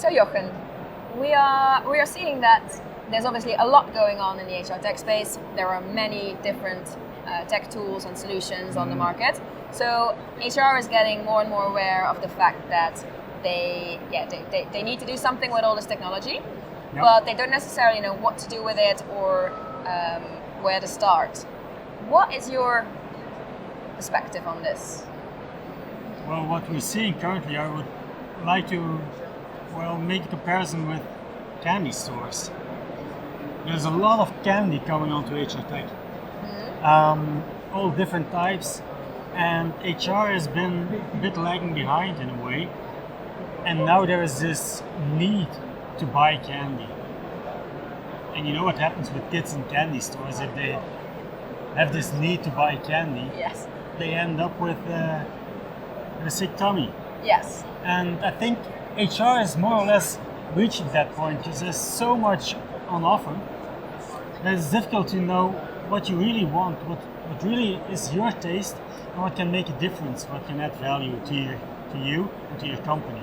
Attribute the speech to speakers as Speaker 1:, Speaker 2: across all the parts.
Speaker 1: So Jochen, we are seeing that there's obviously a lot going on in the HR tech space. There are many different tech tools and solutions on the market. So HR is getting more and more aware of the fact that they need to do something with all this technology, but they don't necessarily know what to do with it or where to start. What is your perspective on this?
Speaker 2: Well, what we're seeing currently, I would like to make a comparison with candy stores. There's a lot of candy coming onto HR Tech, all different types, and HR has been a bit lagging behind in a way, and now there is this need to buy candy. And you know what happens with kids in candy stores? If they have this need to buy candy,
Speaker 1: yes,
Speaker 2: they end up with a sick tummy.
Speaker 1: Yes.
Speaker 2: And I think HR is more or less reaching that point because there's so much on offer that it's difficult to know what you really want, what really is your taste, and what can make a difference, what can add value to you and to your company.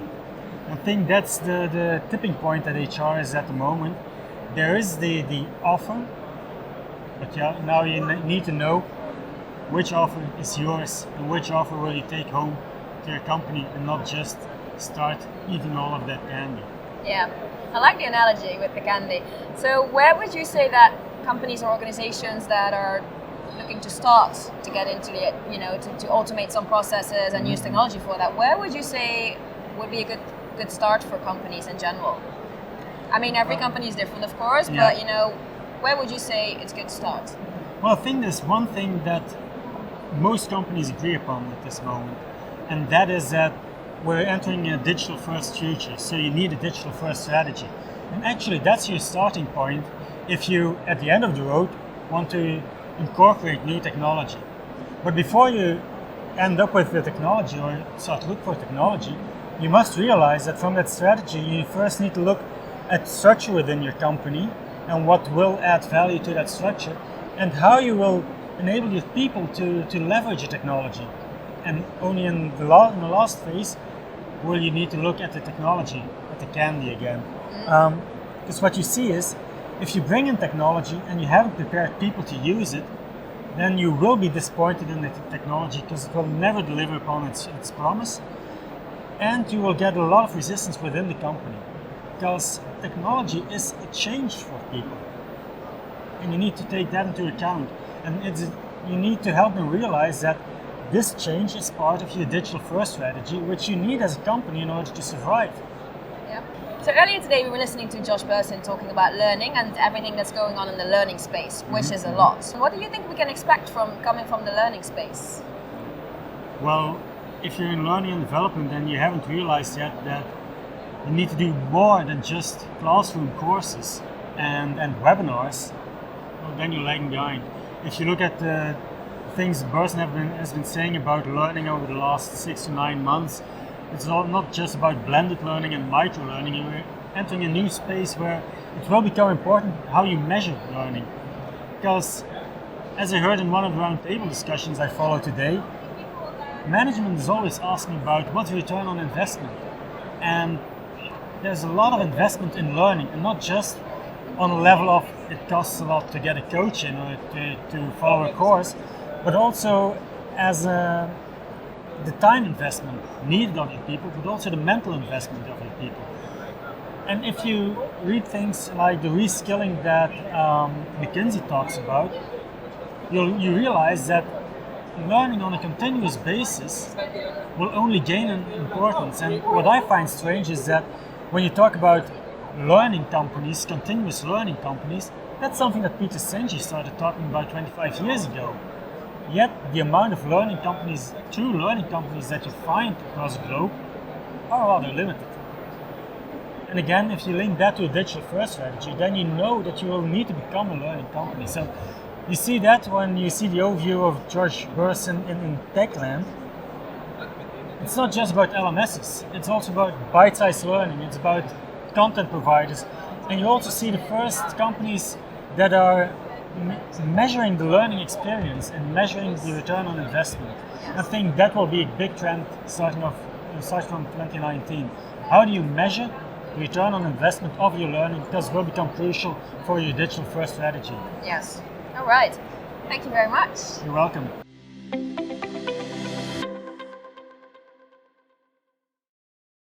Speaker 2: I think that's the tipping point that HR is at the moment. There is the offer, but now you need to know which offer is yours and which offer will you take home to your company and not just start eating all of that candy.
Speaker 1: Yeah, I like the analogy with the candy. So where would you say that companies or organizations that are looking to start to get into the, to automate some processes and use technology for that, where would you say would be a good start for companies in general? I mean, every company is different, of course, but where would you say it's a good start?
Speaker 2: Well, I think there's one thing that most companies agree upon at this moment, and that is that we're entering a digital-first future, so you need a digital-first strategy. And actually, that's your starting point if you, at the end of the road, want to incorporate new technology. But before you end up with the technology or start to look for technology, you must realize that from that strategy, you first need to look at structure within your company and what will add value to that structure and how you will enable your people to leverage the technology. And only in the last phase will you need to look at the technology, at the candy again. Because what you see is, if you bring in technology and you haven't prepared people to use it, then you will be disappointed in the technology because it will never deliver upon its promise. And you will get a lot of resistance within the company because technology is a change for people. And you need to take that into account. And you need to help them realize that this change is part of your digital-first strategy, which you need as a company in order to survive.
Speaker 1: Yeah. So earlier today we were listening to Jochen Bessemans talking about learning and everything that's going on in the learning space, which is a lot. What do you think we can expect coming from the learning space?
Speaker 2: Well, if you're in learning and development, then you haven't realized yet that you need to do more than just classroom courses and webinars. Well, then you're lagging behind. If you look at the things Bessemans has been saying about learning over the last 6 to 9 months, it's not just about blended learning and micro learning. You're entering a new space where it will become important how you measure learning. Because, as I heard in one of the roundtable discussions I followed today, management is always asking about what's return on investment. And there's a lot of investment in learning, and not just on a level of it costs a lot to get a coach in or to follow a course, but also as the time investment needed of your people, but also the mental investment of your people. And if you read things like the reskilling that McKinsey talks about, you realize that learning on a continuous basis will only gain in importance. And what I find strange is that when you talk about learning companies, continuous learning companies, that's something that Peter Senge started talking about 25 years ago. Yet the amount of learning companies, true learning companies that you find across the globe are rather limited. And again, if you link that to a digital-first strategy, then you know that you will need to become a learning company. So you see that when you see the overview of George Burson in Techland. It's not just about LMSs, it's also about bite-sized learning, it's about content providers. And you also see the first companies that are measuring the learning experience and measuring the return on investment. I think that will be a big trend starting from 2019. How do you measure the return on investment of your learning will become crucial for your digital first strategy.
Speaker 1: Yes. All right. Thank you very much.
Speaker 2: You're welcome.